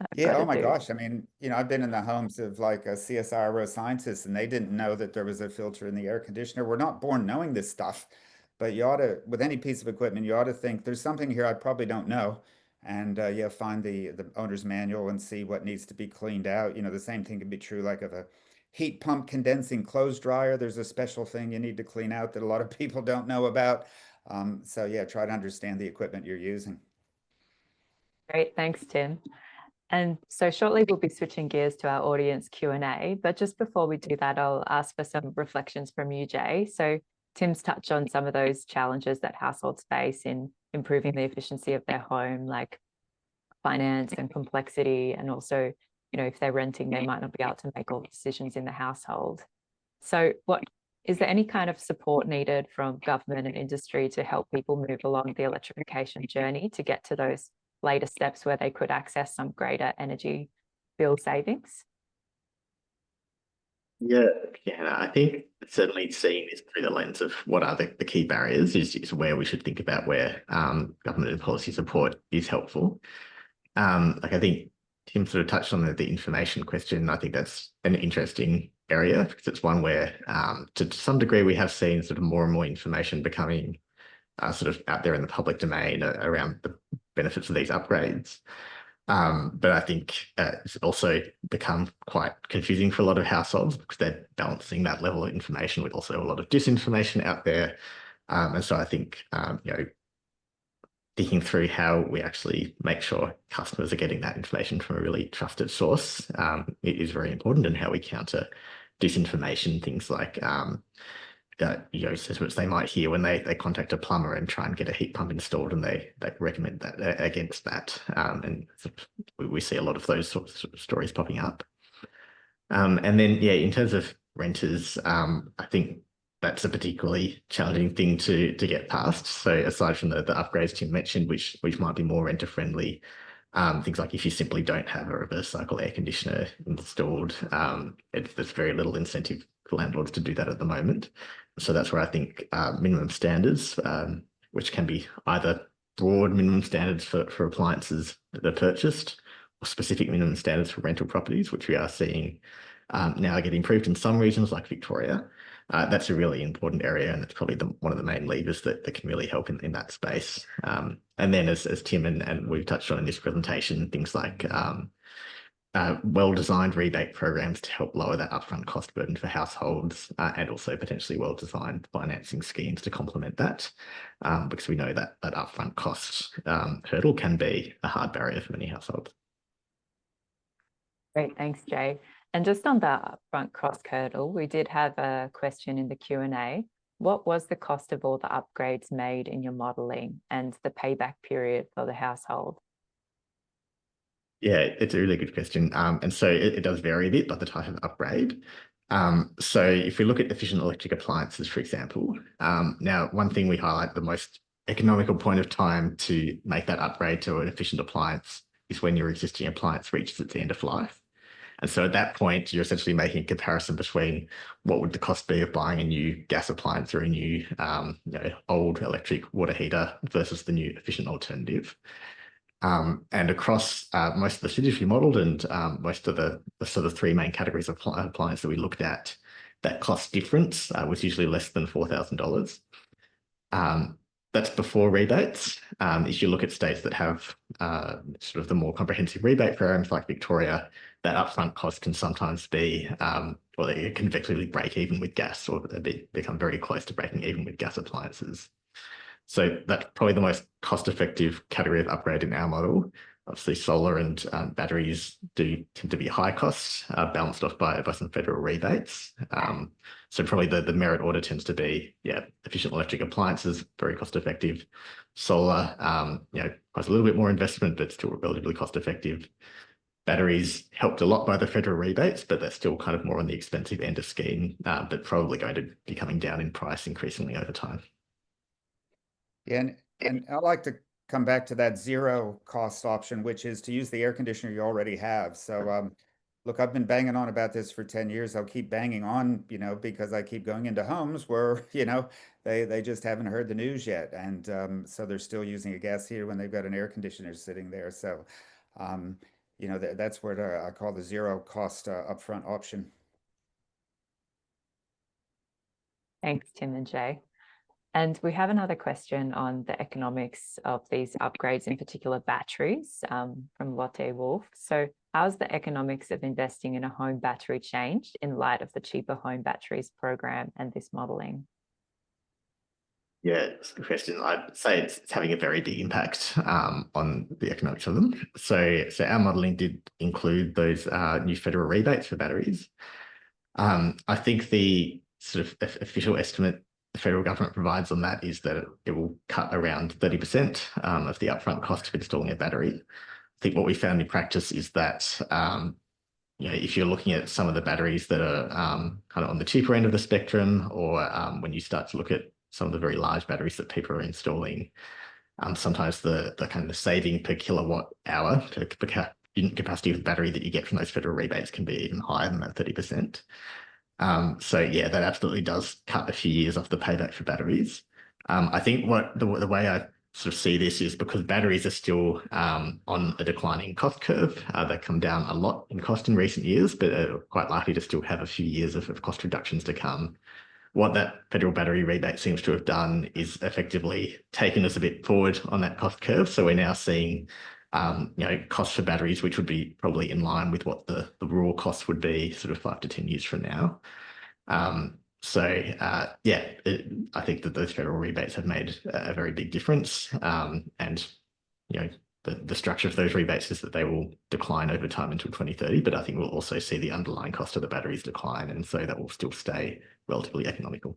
I've yeah, got oh to my do. gosh. I mean, I've been in the homes of like a CSIRO scientists, and they didn't know that there was a filter in the air conditioner. We're not born knowing this stuff, but you ought to, with any piece of equipment, you ought to think there's something here I probably don't know. And yeah, find the owner's manual and see what needs to be cleaned out. The same thing can be true like of a heat pump condensing clothes dryer. There's a special thing you need to clean out that a lot of people don't know about. So yeah, try to understand the equipment you're using. Great, thanks, Tim. And so shortly we'll be switching gears to our audience Q&A, but just before we do that, I'll ask for some reflections from you, Jay. So Tim's touched on some of those challenges that households face in improving the efficiency of their home, like finance and complexity, and also, if they're renting, they might not be able to make all the decisions in the household. So is there any kind of support needed from government and industry to help people move along the electrification journey to get to those later steps where they could access some greater energy bill savings? Yeah, I think certainly seeing this through the lens of what are the key barriers is where we should think about where government and policy support is helpful. Like I think Tim sort of touched on the information question. I think that's an interesting area because it's one where to some degree we have seen sort of more and more information becoming sort of out there in the public domain around the benefits of these upgrades. But I think it's also become quite confusing for a lot of households because they're balancing that level of information with also a lot of disinformation out there. And so I think, thinking through how we actually make sure customers are getting that information from a really trusted source is very important, and how we counter disinformation, things like assessments they might hear when they contact a plumber and try and get a heat pump installed, and they recommend that against that. And we see a lot of those sorts of stories popping up. And then, yeah, in terms of renters, I think that's a particularly challenging thing to get past. So aside from the upgrades Tim mentioned, which might be more renter friendly, things like if you simply don't have a reverse cycle air conditioner installed, there's very little incentive for landlords to do that at the moment. So that's where I think minimum standards, which can be either broad minimum standards for appliances that are purchased, or specific minimum standards for rental properties, which we are seeing now get improved in some regions like Victoria. That's a really important area, and it's probably one of the main levers that can really help in that space. And then as Tim and we've touched on in this presentation, things like well-designed rebate programs to help lower that upfront cost burden for households, and also potentially well-designed financing schemes to complement that, because we know that upfront cost hurdle can be a hard barrier for many households. Great, thanks, Jay. And just on the upfront cost hurdle, we did have a question in the Q&A. What was the cost of all the upgrades made in your modelling and the payback period for the household? Yeah, it's a really good question. And so it does vary a bit by the type of upgrade. So if we look at efficient electric appliances, for example, now one thing we highlight, the most economical point of time to make that upgrade to an efficient appliance is when your existing appliance reaches its end of life. And so at that point, you're essentially making a comparison between what would the cost be of buying a new gas appliance or a new old electric water heater versus the new efficient alternative. And across most of the cities we modelled and most of the sort of three main categories of appliance that we looked at, that cost difference was usually less than $4,000. That's before rebates. If you look at states that have sort of the more comprehensive rebate programs like Victoria, that upfront cost can sometimes be, or it can effectively break even with gas, or become very close to breaking even with gas appliances. So that's probably the most cost-effective category of upgrade in our model. Obviously, solar and batteries do tend to be high costs, balanced off by some federal rebates. So probably the merit order tends to be, efficient electric appliances, very cost-effective. Solar, costs a little bit more investment, but still relatively cost-effective. Batteries helped a lot by the federal rebates, but they're still kind of more on the expensive end of scheme, but probably going to be coming down in price increasingly over time. Yeah, and I like to come back to that zero cost option, which is to use the air conditioner you already have. So, look, I've been banging on about this for 10 years. I'll keep banging on, because I keep going into homes where, they just haven't heard the news yet. And so they're still using a gas heater when they've got an air conditioner sitting there. So, that's what I call the zero cost upfront option. Thanks, Tim and Jay. And we have another question on the economics of these upgrades, in particular batteries, from Lotte Wolf. So how's the economics of investing in a home battery changed in light of the Cheaper Home Batteries program and this modelling? Yeah, it's a good question. I'd say it's having a very big impact on the economics of them. So our modelling did include those new federal rebates for batteries. I think the sort of official estimate the federal government provides on that is that it will cut around 30% of the upfront cost of installing a battery. I think what we found in practice is that if you're looking at some of the batteries that are kind of on the cheaper end of the spectrum, or when you start to look at some of the very large batteries that people are installing, sometimes the kind of the saving per kilowatt hour per unit capacity of the battery that you get from those federal rebates can be even higher than that 30%. So yeah, that absolutely does cut a few years off the payback for batteries. I think the way I sort of see this is because batteries are still on a declining cost curve. They come down a lot in cost in recent years, but are quite likely to still have a few years of cost reductions to come. What that federal battery rebate seems to have done is effectively taken us a bit forward on that cost curve. So we're now seeing costs for batteries, which would be probably in line with what the raw costs would be sort of 5 to 10 years from now. I think that those federal rebates have made a very big difference. And the structure of those rebates is that they will decline over time until 2030, but I think we'll also see the underlying cost of the batteries decline, and so that will still stay relatively economical.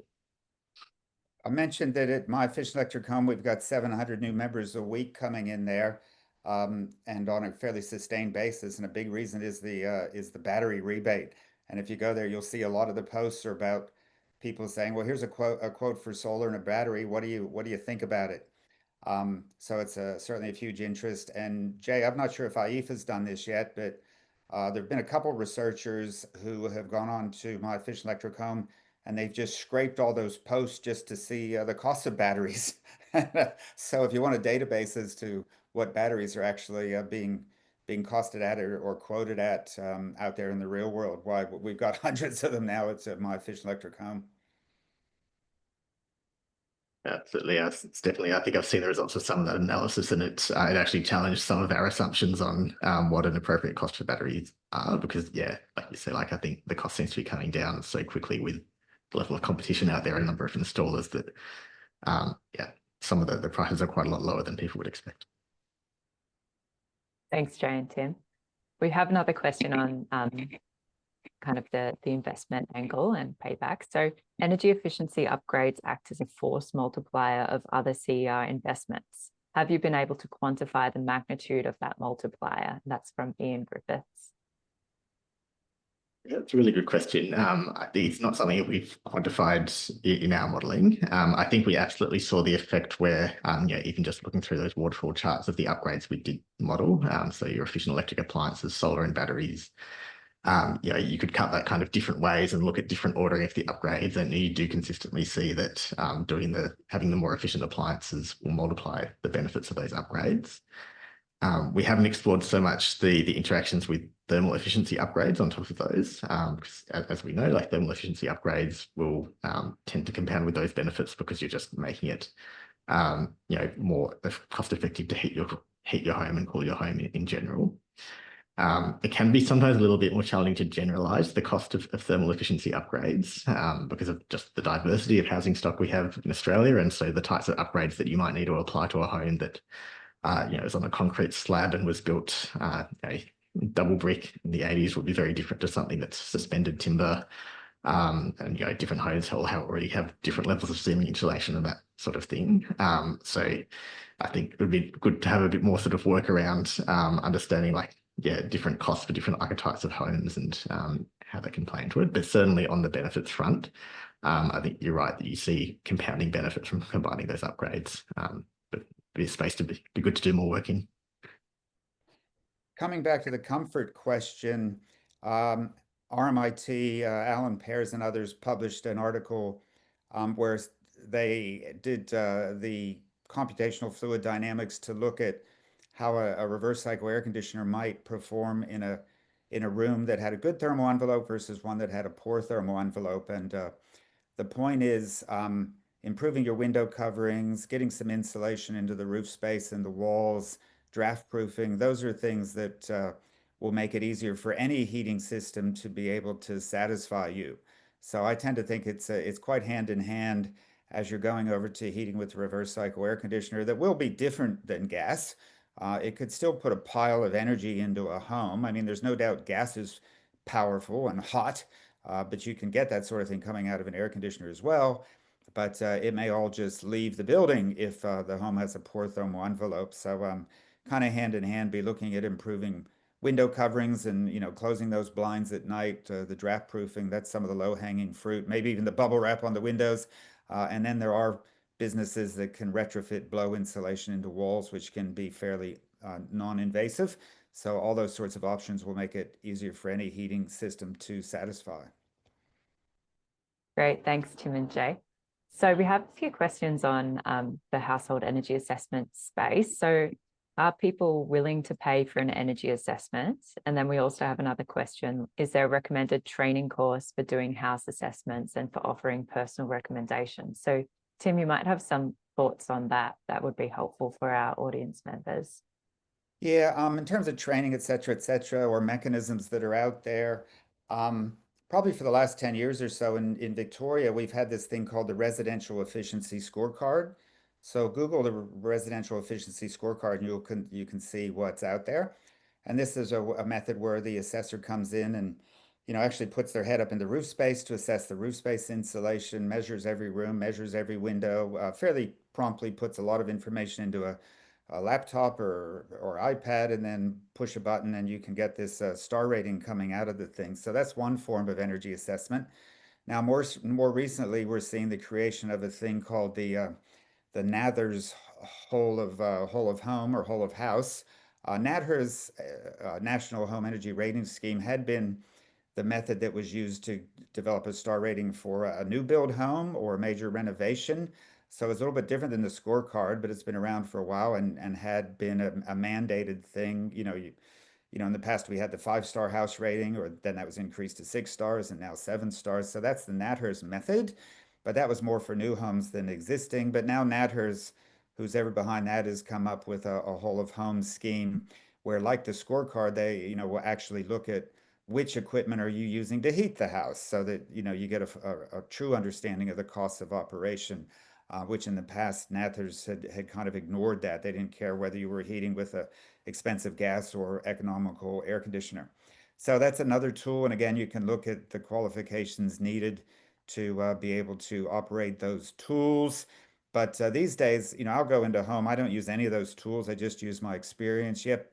I mentioned that at My Efficient Electric Home, we've got 700 new members a week coming in there, and on a fairly sustained basis. And a big reason is the battery rebate. And if you go there, you'll see a lot of the posts are about people saying, "Well, here's a quote for solar and a battery. What do you think about it?" So it's certainly a huge interest. And Jay, I'm not sure if IEEFA's done this yet, but there have been a couple of researchers who have gone on to My Efficient Electric Home, and they've just scraped all those posts just to see the cost of batteries. So if you want a database as to what batteries are actually being costed at or quoted at out there in the real world, why we've got hundreds of them now. It's at My Efficient Electric Home. Absolutely, it's definitely. I think I've seen the results of some of that analysis, and it actually challenged some of our assumptions on what an appropriate cost for batteries are. Because like you say, I think the cost seems to be coming down so quickly with the level of competition out there, a number of installers that some of the prices are quite a lot lower than people would expect. Thanks, Jay and Tim. We have another question on kind of the investment angle and payback. So energy efficiency upgrades act as a force multiplier of other CER investments. Have you been able to quantify the magnitude of that multiplier? That's from Ian Griffiths. Yeah, it's a really good question. It's not something that we've quantified in our modelling. I think we absolutely saw the effect where, even just looking through those waterfall charts of the upgrades we did model, so your efficient electric appliances, solar and batteries, you could cut that kind of different ways and look at different ordering of the upgrades, and you do consistently see that having the more efficient appliances will multiply the benefits of those upgrades. We haven't explored so much the interactions with thermal efficiency upgrades on top of those, because as we know, like thermal efficiency upgrades will tend to compound with those benefits because you're just making it, more cost effective to heat your home and cool your home in general. It can be sometimes a little bit more challenging to generalize the cost of thermal efficiency upgrades because of just the diversity of housing stock we have in Australia, and so the types of upgrades that you might need to apply to a home that is on a concrete slab and was built double brick in the 80s would be very different to something that's suspended timber. And different homes already have different levels of ceiling insulation and that sort of thing. So I think it would be good to have a bit more sort of work around understanding different costs for different archetypes of homes and how they can play into it. But certainly on the benefits front, I think you're right that you see compounding benefits from combining those upgrades. But be a space to be good to do more work in. Coming back to the comfort question, RMIT, Alan Pears and others published an article where they did the computational fluid dynamics to look at how a reverse cycle air conditioner might perform in a room that had a good thermal envelope versus one that had a poor thermal envelope. And the point is improving your window coverings, getting some insulation into the roof space and the walls, draft proofing. Those are things that will make it easier for any heating system to be able to satisfy you. So I tend to think it's quite hand in hand as you're going over to heating with a reverse cycle air conditioner that will be different than gas. It could still put a pile of energy into a home. I mean, there's no doubt gas is powerful and hot, but you can get that sort of thing coming out of an air conditioner as well. But it may all just leave the building if the home has a poor thermal envelope. So kind of hand in hand, be looking at improving window coverings and closing those blinds at night, the draft proofing. That's some of the low-hanging fruit. Maybe even the bubble wrap on the windows. And then there are businesses that can retrofit blow insulation into walls, which can be fairly non-invasive. So all those sorts of options will make it easier for any heating system to satisfy. Great, thanks, Tim and Jay. So we have a few questions on the household energy assessment space. So are people willing to pay for an energy assessment? And then we also have another question. Is there a recommended training course for doing house assessments and for offering personal recommendations? So Tim, you might have some thoughts on that. That would be helpful for our audience members. Yeah, in terms of training, et cetera, or mechanisms that are out there, probably for the last 10 years or so in Victoria, we've had this thing called the Residential Efficiency Scorecard. So Google the Residential Efficiency Scorecard and you can see what's out there. And this is a method where the assessor comes in and actually puts their head up in the roof space to assess the roof space insulation, measures every room, measures every window, fairly promptly puts a lot of information into a laptop or iPad, and then push a button and you can get this star rating coming out of the thing. So that's one form of energy assessment. Now, more recently, we're seeing the creation of a thing called the NATHERS whole of home or whole of house. NATHERS National Home Energy Rating Scheme had been the method that was used to develop a star rating for a new build home or a major renovation. So it's a little bit different than the scorecard, but it's been around for a while and had been a mandated thing. In the past we had the 5-star house rating, or then that was increased to 6 stars and now 7 stars. So that's the NATHERS method, but that was more for new homes than existing. But now NATHERS, who's ever behind that, has come up with a whole of home scheme where, like the scorecard, they will actually look at which equipment are you using to heat the house so that you get a true understanding of the costs of operation, which in the past NATHERS had kind of ignored that. They didn't care whether you were heating with a expensive gas or economical air conditioner. So that's another tool. And again, you can look at the qualifications needed to be able to operate those tools. But these days, I'll go into home. I don't use any of those tools. I just use my experience. Yep,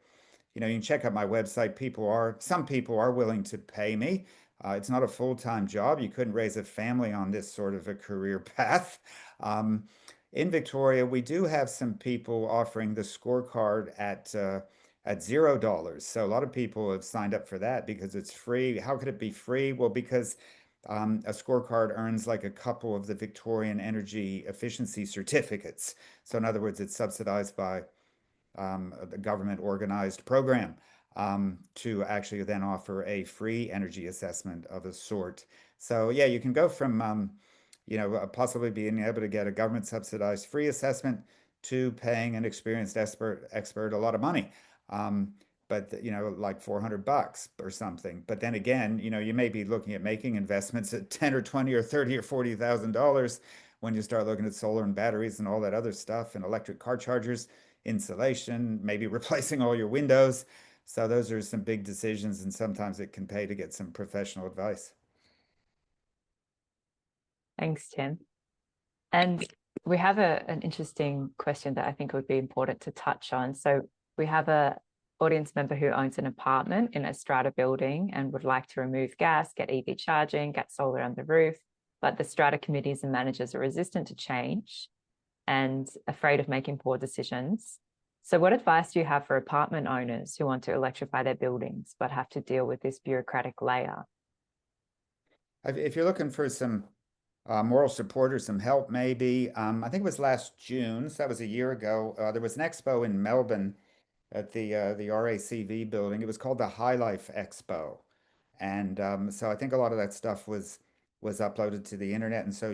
you can check out my website. Some people are willing to pay me. It's not a full-time job. You couldn't raise a family on this sort of a career path. In Victoria, we do have some people offering the scorecard at $0. So a lot of people have signed up for that because it's free. How could it be free? Well, because a scorecard earns like a couple of the Victorian energy efficiency certificates. So in other words, it's subsidized by the government organized program to actually then offer a free energy assessment of a sort. So yeah, you can go from possibly being able to get a government subsidized free assessment to paying an experienced expert a lot of money. But like $400 or something. But then again, you may be looking at making investments at 10 or 20 or 30 or $40,000 when you start looking at solar and batteries and all that other stuff and electric car chargers, insulation, maybe replacing all your windows. So those are some big decisions, and sometimes it can pay to get some professional advice. Thanks, Tim. And we have an interesting question that I think would be important to touch on. So we have a audience member who owns an apartment in a strata building and would like to remove gas, get EV charging, get solar on the roof, but the strata committees and managers are resistant to change and afraid of making poor decisions. So what advice do you have for apartment owners who want to electrify their buildings but have to deal with this bureaucratic layer? If you're looking for some moral support or some help, maybe, I think it was last June, so that was a year ago, there was an expo in Melbourne at the RACV building. It was called the High Life Expo. And so I think a lot of that stuff was uploaded to the internet. And so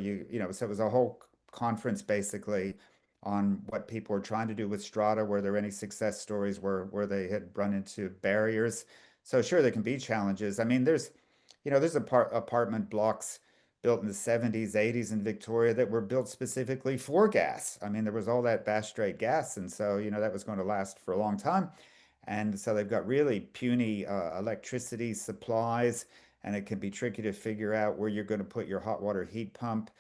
so it was a whole conference basically on what people were trying to do with strata. Were there any success stories where they had run into barriers? So sure, there can be challenges. I mean, there's apartment blocks built in the 70s, 80s in Victoria that were built specifically for gas. I mean, there was all that Bass Strait gas, and so that was going to last for a long time. And so they've got really puny electricity supplies, and it can be tricky to figure out where you're going to put your hot water heat pump,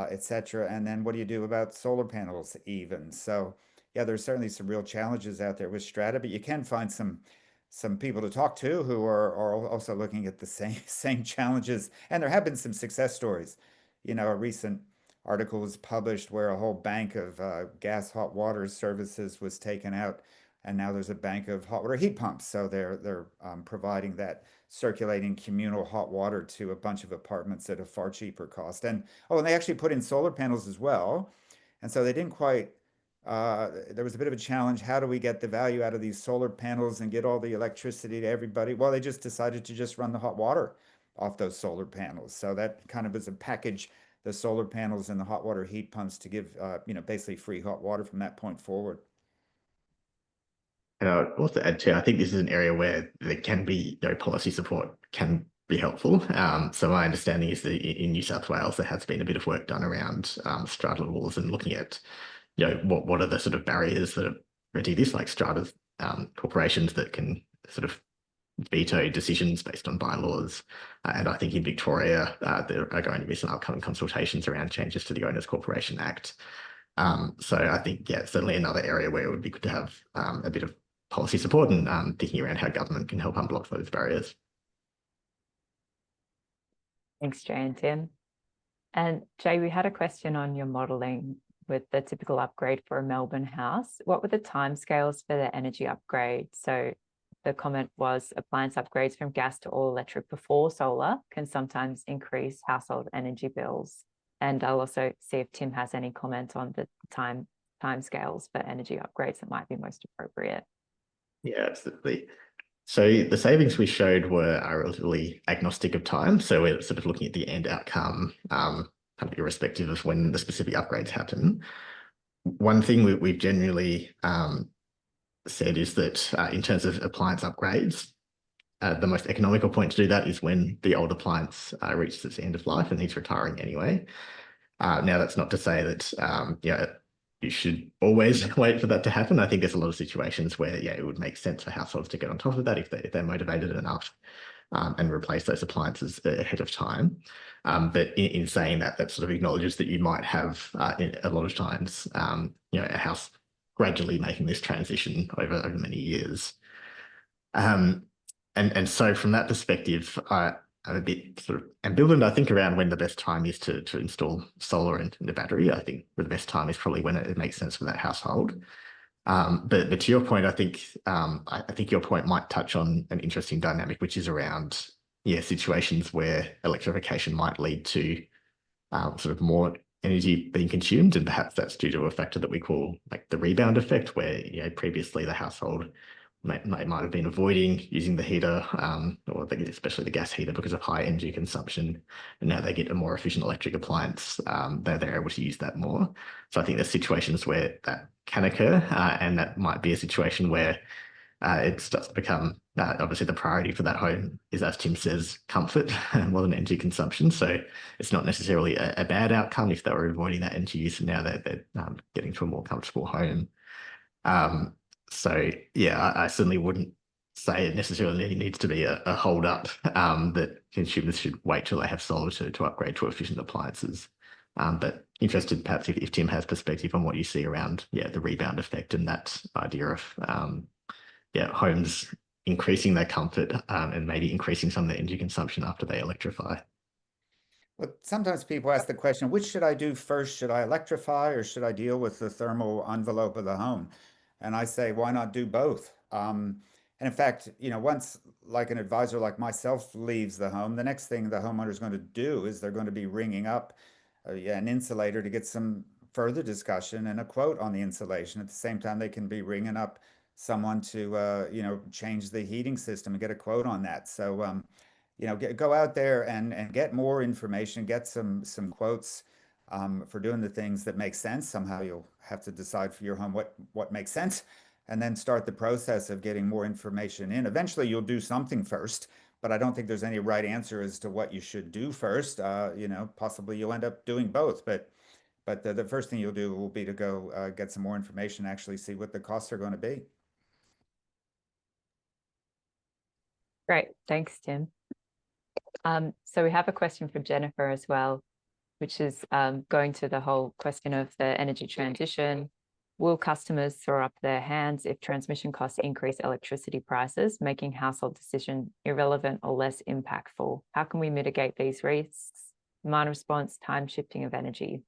etc. And then what do you do about solar panels even? So yeah, there's certainly some real challenges out there with strata, but you can find some people to talk to who are also looking at the same challenges. And there have been some success stories. A recent article was published where a whole bank of gas hot water services was taken out, and now there's a bank of hot water heat pumps. So they're providing that circulating communal hot water to a bunch of apartments at a far cheaper cost. And they actually put in solar panels as well. And so they didn't quite there was a bit of a challenge. How do we get the value out of these solar panels and get all the electricity to everybody? Well, they just decided to just run the hot water off those solar panels. So that kind of was a package, the solar panels and the hot water heat pumps, to give, basically free hot water from that point forward. And I would also add too, I think this is an area where there can be, policy support can be helpful. So my understanding is that in New South Wales, there has been a bit of work done around strata rules and looking at, what are the sort of barriers that are preventing this, like strata corporations that can sort of veto decisions based on bylaws. And I think in Victoria, there are going to be some upcoming consultations around changes to the Owners Corporation Act. So I think, yeah, certainly another area where it would be good to have a bit of policy support and thinking around how government can help unblock those barriers. Thanks, Jay and Tim. And Jay, we had a question on your modelling with the typical upgrade for a Melbourne house. What were the timescales for the energy upgrade? So the comment was appliance upgrades from gas to all electric before solar can sometimes increase household energy bills. And I'll also see if Tim has any comment on the timescales for energy upgrades that might be most appropriate. Yeah, absolutely. So the savings we showed were relatively agnostic of time. So we're sort of looking at the end outcome, kind of irrespective of when the specific upgrades happen. One thing we've generally said is that in terms of appliance upgrades, the most economical point to do that is when the old appliance reaches its end of life and needs retiring anyway. Now, that's not to say that you should always wait for that to happen. I think there's a lot of situations where, it would make sense for households to get on top of that if they're motivated enough and replace those appliances ahead of time. But in saying that, that sort of acknowledges that you might have, a lot of times, a house gradually making this transition over many years. And so from that perspective, I'm a bit sort of ambivalent, I think, around when the best time is to install solar and the battery. I think the best time is probably when it makes sense for that household. But to your point, I think your point might touch on an interesting dynamic, which is around situations where electrification might lead to sort of more energy being consumed, and perhaps that's due to a factor that we call like the rebound effect, where previously the household might have been avoiding using the heater, especially the gas heater, because of high energy consumption, and now they get a more efficient electric appliance. They're able to use that more. So I think there's situations where that can occur, and that might be a situation where it starts to become obviously the priority for that home is, as Tim says, comfort more than energy consumption. So it's not necessarily a bad outcome if they were avoiding that energy use, and now they're getting to a more comfortable home. So yeah, I certainly wouldn't say it necessarily needs to be a hold up that consumers should wait till they have solar to upgrade to efficient appliances. But interested perhaps if Tim has perspective on what you see around the rebound effect and that idea of homes increasing their comfort and maybe increasing some of their energy consumption after they electrify. Well, sometimes people ask the question, which should I do first? Should I electrify or should I deal with the thermal envelope of the home? And I say, why not do both? And in fact, once like an advisor like myself leaves the home, the next thing the homeowner is going to do is they're going to be ringing up an insulator to get some further discussion and a quote on the insulation. At the same time, they can be ringing up someone to, change the heating system and get a quote on that. So, go out there and get more information, get some quotes for doing the things that make sense. Somehow you'll have to decide for your home what makes sense, and then start the process of getting more information in. Eventually, you'll do something first, but I don't think there's any right answer as to what you should do first. Possibly you'll end up doing both, but the first thing you'll do will be to go get some more information, actually see what the costs are going to be. Great, thanks, Tim. So we have a question from Jennifer as well, which is going to the whole question of the energy transition. Will customers throw up their hands if transmission costs increase electricity prices, making household decision irrelevant or less impactful? How can we mitigate these risks? Demand response, time shifting of energy.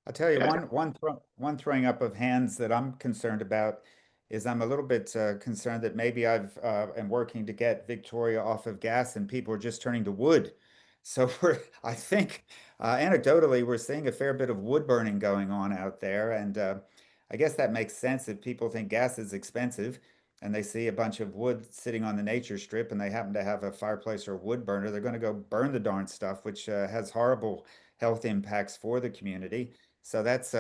I'll tell you, one throwing up of hands that I'm concerned about is I'm a little bit concerned that maybe am working to get Victoria off of gas and people are just turning to wood. So I think anecdotally, we're seeing a fair bit of wood burning going on out there. And I guess that makes sense if people think gas is expensive and they see a bunch of wood sitting on the nature strip and they happen to have a fireplace or a wood burner, they're going to go burn the darn stuff, which has horrible health impacts for the community. So that's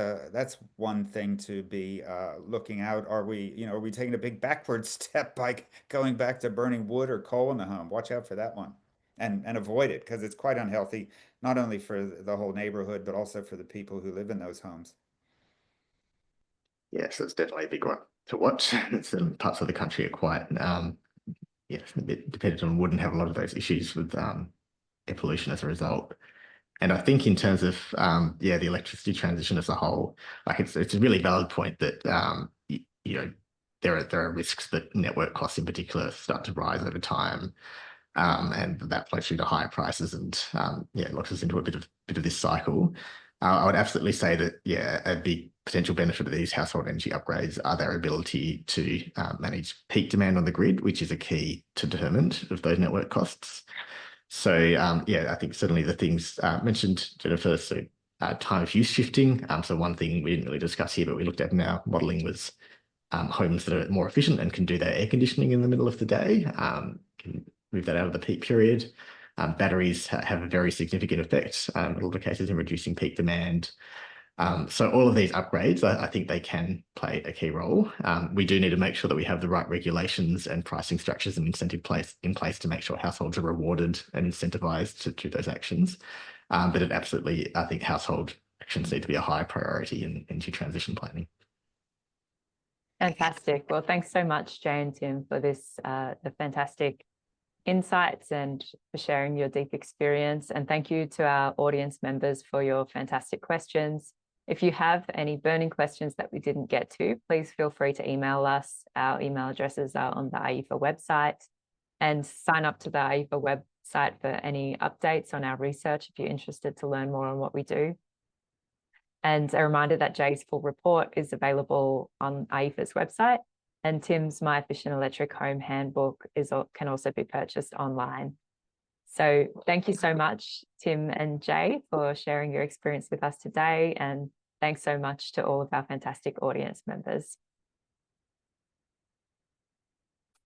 one thing to be looking out. Are we taking a big backward step by going back to burning wood or coal in the home? Watch out for that one, and avoid it because it's quite unhealthy, not only for the whole neighborhood but also for the people who live in those homes. Yes, it's definitely a big one to watch. Some parts of the country are quite a bit dependent on wood and have a lot of those issues with air pollution as a result. And I think in terms of the electricity transition as a whole, like it's a really valid point that there are risks that network costs in particular start to rise over time, and that flows through to higher prices and locks us into a bit of this cycle. I would absolutely say that a big potential benefit of these household energy upgrades are their ability to manage peak demand on the grid, which is a key determinant of those network costs. So I think certainly the things mentioned, Jennifer, so time of use shifting. So one thing we didn't really discuss here, but we looked at in our modelling was homes that are more efficient and can do their air conditioning in the middle of the day, can move that out of the peak period. Batteries have a very significant effect in a lot of cases in reducing peak demand. So all of these upgrades, I think they can play a key role. We do need to make sure that we have the right regulations and pricing structures and incentive in place to make sure households are rewarded and incentivized to do those actions. But it absolutely, I think household actions need to be a high priority in energy transition planning. Fantastic. Well, thanks so much, Jay and Tim, for this the fantastic insights and for sharing your deep experience. And thank you to our audience members for your fantastic questions. If you have any burning questions that we didn't get to, please feel free to email us. Our email addresses are on the IEEFA website, and sign up to the IEEFA website for any updates on our research if you're interested to learn more on what we do. And a reminder that Jay's full report is available on IEEFA's website, and Tim's My Efficient Electric Home Handbook can also be purchased online. So thank you so much, Tim and Jay, for sharing your experience with us today. And thanks so much to all of our fantastic audience members.